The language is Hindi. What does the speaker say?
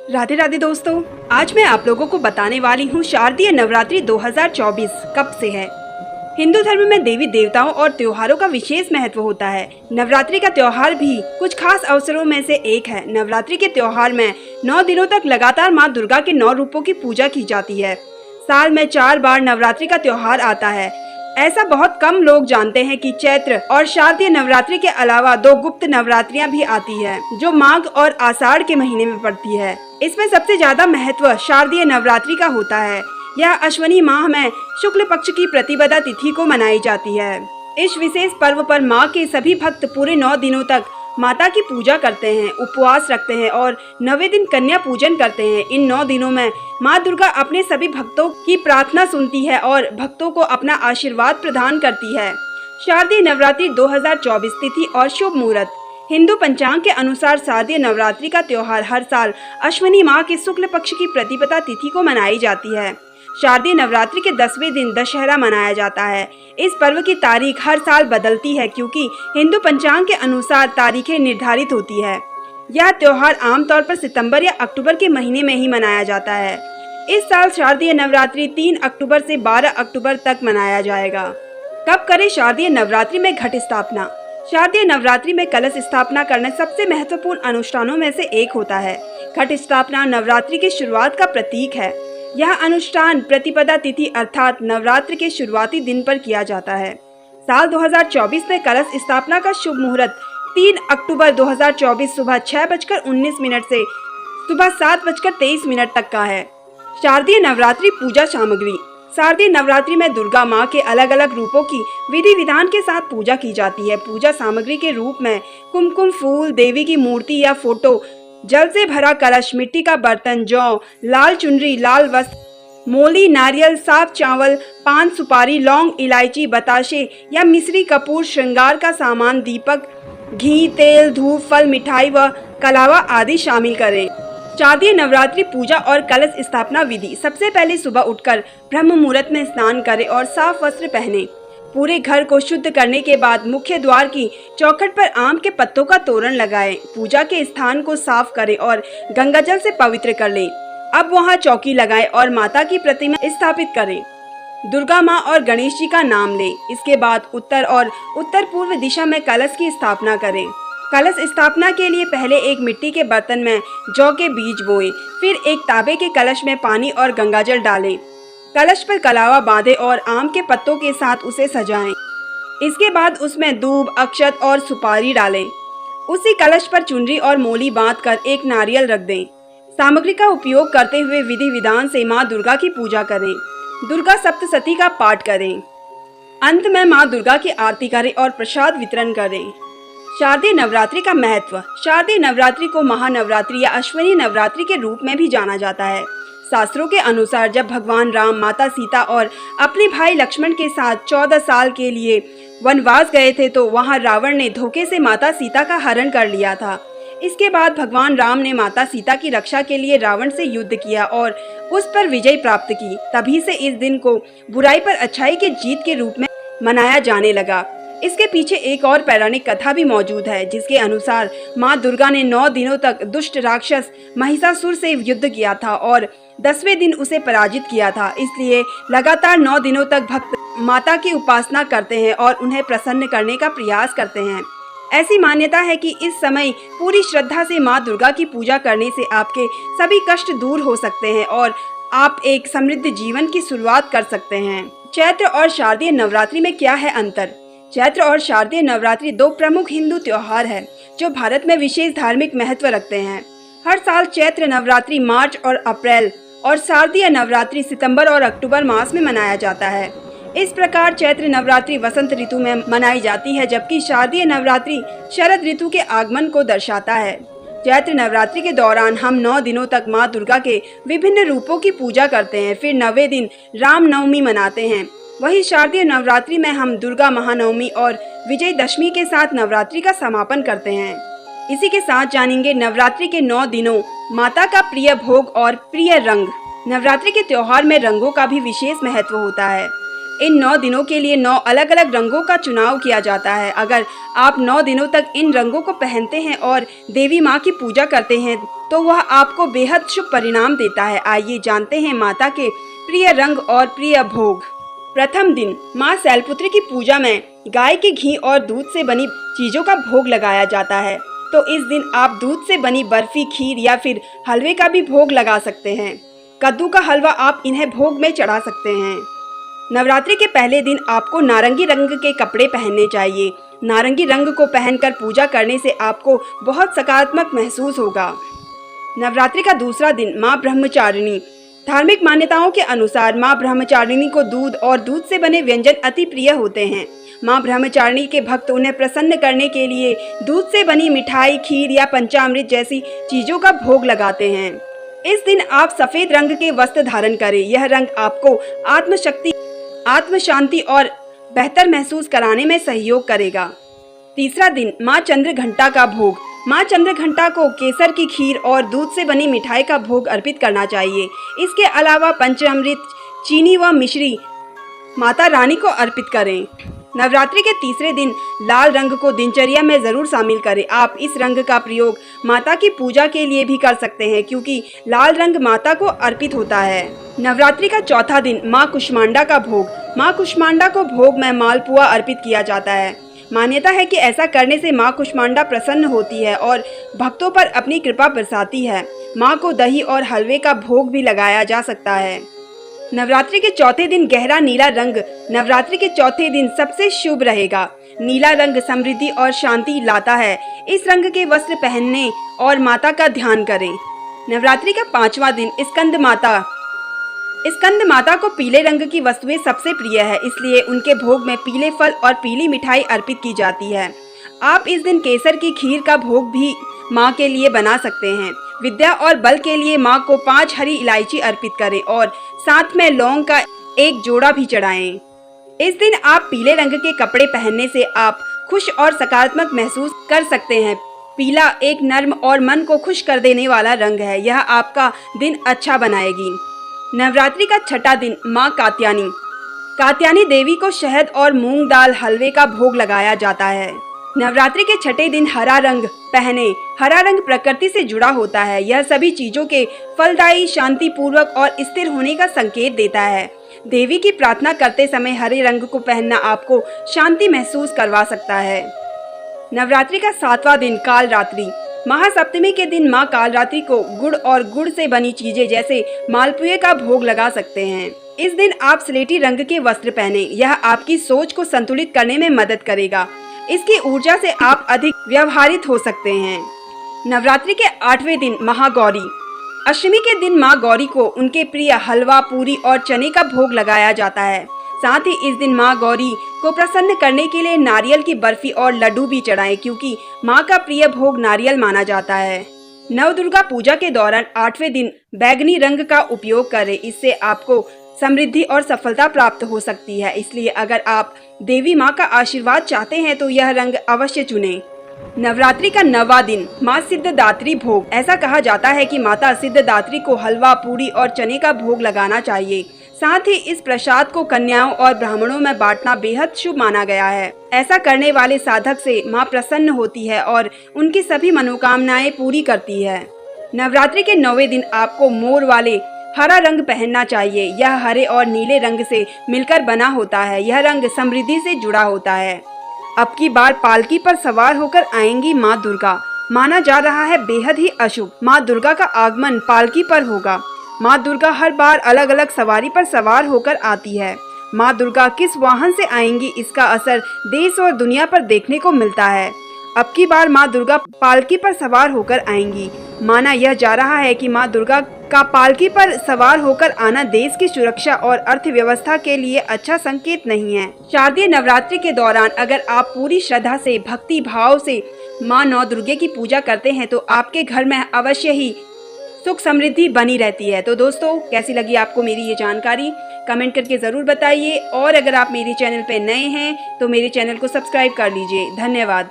राधे राधे दोस्तों, आज मैं आप लोगों को बताने वाली हूँ शारदीय नवरात्रि 2024 कब से है। हिंदू धर्म में देवी देवताओं और त्योहारों का विशेष महत्व होता है। नवरात्रि का त्योहार भी कुछ खास अवसरों में से एक है। नवरात्रि के त्योहार में 9 दिनों तक लगातार माँ दुर्गा के 9 रूपों की पूजा की जाती है। साल में 4 बार नवरात्रि का त्योहार आता है। ऐसा बहुत कम लोग जानते हैं कि चैत्र और शारदीय नवरात्रि के अलावा 2 गुप्त नवरात्रियां भी आती है, जो माघ और आषाढ़ के महीने में पड़ती है। इसमें सबसे ज्यादा महत्व शारदीय नवरात्रि का होता है। यह अश्विनी माह में शुक्ल पक्ष की प्रतिपदा तिथि को मनाई जाती है। इस विशेष पर्व पर माँ के सभी भक्त पूरे 9 दिनों तक माता की पूजा करते हैं, उपवास रखते हैं और 9वें दिन कन्या पूजन करते हैं। इन 9 दिनों में माँ दुर्गा अपने सभी भक्तों की प्रार्थना सुनती है और भक्तों को अपना आशीर्वाद प्रदान करती है। शारदीय नवरात्रि 2024 तिथि और शुभ मुहूर्त। हिंदू पंचांग के अनुसार शारदीय नवरात्रि का त्योहार हर साल अश्विनी माह के शुक्ल पक्ष की प्रतिपदा तिथि को मनाई जाती है। शारदीय नवरात्रि के 10वें दिन दशहरा मनाया जाता है। इस पर्व की तारीख हर साल बदलती है क्योंकि हिंदू पंचांग के अनुसार तारीखें निर्धारित होती है। यह त्योहार आमतौर पर सितंबर या अक्टूबर के महीने में ही मनाया जाता है। इस साल शारदीय नवरात्रि 3 अक्टूबर से 12 अक्टूबर तक मनाया जाएगा। कब करें शारदीय नवरात्रि में घट स्थापना? शारदीय नवरात्रि में कलश स्थापना करना सबसे महत्वपूर्ण अनुष्ठानों में से एक होता है। घट स्थापना नवरात्रि की शुरुआत का प्रतीक है। यह अनुष्ठान प्रतिपदा तिथि अर्थात नवरात्र के शुरुआती दिन पर किया जाता है। साल 2024 में कलश स्थापना का शुभ मुहूर्त 3 अक्टूबर 2024 सुबह 6:19 से सुबह 7:23 तक का है। शारदीय नवरात्रि पूजा सामग्री। शारदीय नवरात्रि में दुर्गा माँ के अलग अलग रूपों की विधि विधान के साथ पूजा की जाती है। पूजा सामग्री के रूप में कुमकुम फूल, देवी की मूर्ति या फोटो, जल से भरा कलश, मिट्टी का बर्तन, जौ, लाल चुनरी, लाल वस्त्र, मोली, नारियल, साफ चावल, पान, सुपारी, लौंग, इलायची, बताशे या मिश्री, कपूर, श्रृंगार का सामान, दीपक, घी, तेल, धूप, फल, मिठाई व कलावा आदि शामिल करें। शारदीय नवरात्रि पूजा और कलश स्थापना विधि। सबसे पहले सुबह उठकर ब्रह्म मुहूर्त में स्नान करें और साफ वस्त्र पहने। पूरे घर को शुद्ध करने के बाद मुख्य द्वार की चौखट पर आम के पत्तों का तोरण लगाएं। पूजा के स्थान को साफ करें और गंगाजल से पवित्र कर लें। अब वहां चौकी लगाएं और माता की प्रतिमा स्थापित करें। दुर्गा माँ और गणेश जी का नाम लें। इसके बाद उत्तर और उत्तर पूर्व दिशा में कलश की स्थापना करें। कलश स्थापना के लिए पहले एक मिट्टी के बर्तन में जौ के बीज बोएं, फिर एक तांबे के कलश में पानी और गंगाजल डालें। कलश पर कलावा बांधें और आम के पत्तों के साथ उसे सजाएं। इसके बाद उसमें दूब, अक्षत और सुपारी डालें। उसी कलश पर चुनरी और मोली बांधकर एक नारियल रख दें। सामग्री का उपयोग करते हुए विधि विधान से माँ दुर्गा की पूजा करें। दुर्गा सप्तशती का पाठ करें। अंत में माँ दुर्गा की आरती करें और प्रसाद वितरण करें। शारदीय नवरात्रि का महत्व। शारदीय नवरात्रि को महानवरात्रि या अश्विनी नवरात्रि के रूप में भी जाना जाता है। शास्त्रों के अनुसार जब भगवान राम, माता सीता और अपने भाई लक्ष्मण के साथ 14 साल के लिए वनवास गए थे तो वहां रावण ने धोखे से माता सीता का हरण कर लिया था। इसके बाद भगवान राम ने माता सीता की रक्षा के लिए रावण से युद्ध किया और उस पर विजय प्राप्त की। तभी से इस दिन को बुराई पर अच्छाई की जीत के रूप में मनाया जाने लगा। इसके पीछे एक और पौराणिक कथा भी मौजूद है, जिसके अनुसार माँ दुर्गा ने 9 दिनों तक दुष्ट राक्षस महिषासुर से युद्ध किया था और 10वें दिन उसे पराजित किया था। इसलिए लगातार 9 दिनों तक भक्त माता की उपासना करते हैं और उन्हें प्रसन्न करने का प्रयास करते हैं। ऐसी मान्यता है कि इस समय पूरी श्रद्धा से माँ दुर्गा की पूजा करने से आपके सभी कष्ट दूर हो सकते हैं और आप एक समृद्ध जीवन की शुरुआत कर सकते हैं। चैत्र और शारदीय नवरात्रि में क्या है अंतर? चैत्र और शारदीय नवरात्रि 2 प्रमुख हिंदू त्योहार हैं जो भारत में विशेष धार्मिक महत्व रखते हैं। हर साल चैत्र नवरात्रि मार्च और अप्रैल और शारदीय नवरात्रि सितंबर और अक्टूबर मास में मनाया जाता है। इस प्रकार चैत्र नवरात्रि वसंत ऋतु में मनाई जाती है, जबकि शारदीय नवरात्रि शरद ऋतु के आगमन को दर्शाता है। चैत्र नवरात्रि के दौरान हम 9 दिनों तक माँ दुर्गा के विभिन्न रूपों की पूजा करते हैं। फिर 9वें दिन रामनवमी मनाते हैं। वहीं शारदीय नवरात्रि में हम दुर्गा महानवमी और विजयदशमी के साथ नवरात्रि का समापन करते हैं। इसी के साथ जानेंगे नवरात्रि के 9 दिनों माता का प्रिय भोग और प्रिय रंग। नवरात्रि के त्योहार में रंगों का भी विशेष महत्व होता है। इन 9 दिनों के लिए 9 अलग अलग रंगों का चुनाव किया जाता है। अगर आप 9 दिनों तक इन रंगों को पहनते हैं और देवी माँ की पूजा करते हैं तो वह आपको बेहद शुभ परिणाम देता है। आइए जानते हैं माता के प्रिय रंग और प्रिय भोग। प्रथम दिन माँ शैलपुत्री की पूजा में गाय के घी और दूध से बनी चीजों का भोग लगाया जाता है। तो इस दिन आप दूध से बनी बर्फी, खीर या फिर हलवे का भी भोग लगा सकते हैं। कद्दू का हलवा आप इन्हें भोग में चढ़ा सकते हैं। नवरात्रि के पहले दिन आपको नारंगी रंग के कपड़े पहनने चाहिए। नारंगी रंग को पहनकर पूजा करने से आपको बहुत सकारात्मक महसूस होगा। नवरात्रि का दूसरा दिन माँ ब्रह्मचारिणी। धार्मिक मान्यताओं के अनुसार माँ ब्रह्मचारिणी को दूध और दूध से बने व्यंजन अति प्रिय होते हैं। माँ ब्रह्मचारिणी के भक्त उन्हें प्रसन्न करने के लिए दूध से बनी मिठाई, खीर या पंचामृत जैसी चीजों का भोग लगाते हैं। इस दिन आप सफेद रंग के वस्त्र धारण करें। यह रंग आपको आत्मशक्ति, आत्मशांति और बेहतर महसूस कराने में सहयोग करेगा। तीसरा दिन माँ चंद्रघंटा का भोग। माँ चंद्रघंटा को केसर की खीर और दूध से बनी मिठाई का भोग अर्पित करना चाहिए। इसके अलावा पंचामृत, चीनी व मिश्री माता रानी को अर्पित करें। नवरात्रि के तीसरे दिन लाल रंग को दिनचर्या में जरूर शामिल करें। आप इस रंग का प्रयोग माता की पूजा के लिए भी कर सकते हैं क्योंकि लाल रंग माता को अर्पित होता है। नवरात्रि का चौथा दिन माँ कुष्मांडा का भोग। माँ कुष्मांडा को भोग में मालपुआ अर्पित किया जाता है। मान्यता है कि ऐसा करने से माँ कुष्मांडा प्रसन्न होती है और भक्तों पर अपनी कृपा बरसाती है। माँ को दही और हलवे का भोग भी लगाया जा सकता है। नवरात्रि के चौथे दिन गहरा नीला रंग नवरात्रि के चौथे दिन सबसे शुभ रहेगा। नीला रंग समृद्धि और शांति लाता है। इस रंग के वस्त्र पहनने और माता का ध्यान करें। नवरात्रि का पांचवा दिन स्कंद माता को पीले रंग की वस्तुएं सबसे प्रिय है, इसलिए उनके भोग में पीले फल और पीली मिठाई अर्पित की जाती है। आप इस दिन केसर की खीर का भोग भी माँ के लिए बना सकते हैं। विद्या और बल के लिए माँ को 5 हरी इलायची अर्पित करें और साथ में लौंग का एक जोड़ा भी चढ़ाएं। इस दिन आप पीले रंग के कपड़े पहनने से आप खुश और सकारात्मक महसूस कर सकते हैं। पीला एक नर्म और मन को खुश कर देने वाला रंग है। यह आपका दिन अच्छा बनाएगी। नवरात्रि का छठा दिन माँ कात्यायनी देवी को शहद और मूंग दाल हलवे का भोग लगाया जाता है। नवरात्रि के छठे दिन हरा रंग पहने। हरा रंग प्रकृति से जुड़ा होता है। यह सभी चीजों के फलदायी, शांतिपूर्वक और स्थिर होने का संकेत देता है। देवी की प्रार्थना करते समय हरे रंग को पहनना आपको शांति महसूस करवा सकता है। नवरात्रि का 7वां दिन कालरात्रि। महासप्तमी के दिन माँ कालरात्रि को गुड़ और गुड़ से बनी चीजें जैसे मालपुए का भोग लगा सकते हैं। इस दिन आप स्लेटी रंग के वस्त्र पहने। यह आपकी सोच को संतुलित करने में मदद करेगा। इसकी ऊर्जा से आप अधिक व्यवहारित हो सकते हैं। नवरात्रि के 8वें दिन महागौरी। अष्टमी के दिन माँ गौरी को उनके प्रिय हलवा, पूरी और चने का भोग लगाया जाता है। साथ ही इस दिन माँ गौरी को प्रसन्न करने के लिए नारियल की बर्फी और लड्डू भी चढ़ाएं क्योंकि माँ का प्रिय भोग नारियल माना जाता है। नवदुर्गा पूजा के दौरान 8वें दिन बैगनी रंग का उपयोग करें। इससे आपको समृद्धि और सफलता प्राप्त हो सकती है। इसलिए अगर आप देवी माँ का आशीर्वाद चाहते हैं तो यह रंग अवश्य चुनें। नवरात्रि का 9वां दिन माँ सिद्धदात्री भोग। ऐसा कहा जाता है कि माता सिद्धदात्री को हलवा, पूरी और चने का भोग लगाना चाहिए। साथ ही इस प्रसाद को कन्याओं और ब्राह्मणों में बांटना बेहद शुभ माना गया है। ऐसा करने वाले साधक से माँ प्रसन्न होती है और उनकी सभी मनोकामनाएं पूरी करती है। नवरात्रि के 9वें दिन आपको मोर वाले हरा रंग पहनना चाहिए। यह हरे और नीले रंग से मिलकर बना होता है। यह रंग समृद्धि से जुड़ा होता है। अब की बार पालकी पर सवार होकर आएंगी माँ दुर्गा। माना जा रहा है बेहद ही अशुभ। माँ दुर्गा का आगमन पालकी पर होगा। माँ दुर्गा हर बार अलग अलग सवारी पर सवार होकर आती है। माँ दुर्गा किस वाहन से आएंगी, इसका असर देश और दुनिया पर देखने को मिलता है। अब की बार माँ दुर्गा पालकी पर सवार होकर आएंगी। माना यह जा रहा है कि माँ दुर्गा का पालकी पर सवार होकर आना देश की सुरक्षा और अर्थव्यवस्था के लिए अच्छा संकेत नहीं है। शारदीय नवरात्रि के दौरान अगर आप पूरी श्रद्धा से, भक्ति भाव से माँ नौ दुर्गे की पूजा करते हैं तो आपके घर में अवश्य ही सुख समृद्धि बनी रहती है। तो दोस्तों, कैसी लगी आपको मेरी ये जानकारी, कमेंट करके ज़रूर बताइए। और अगर आप मेरे चैनल पे नए हैं तो मेरे चैनल को सब्सक्राइब कर लीजिए। धन्यवाद।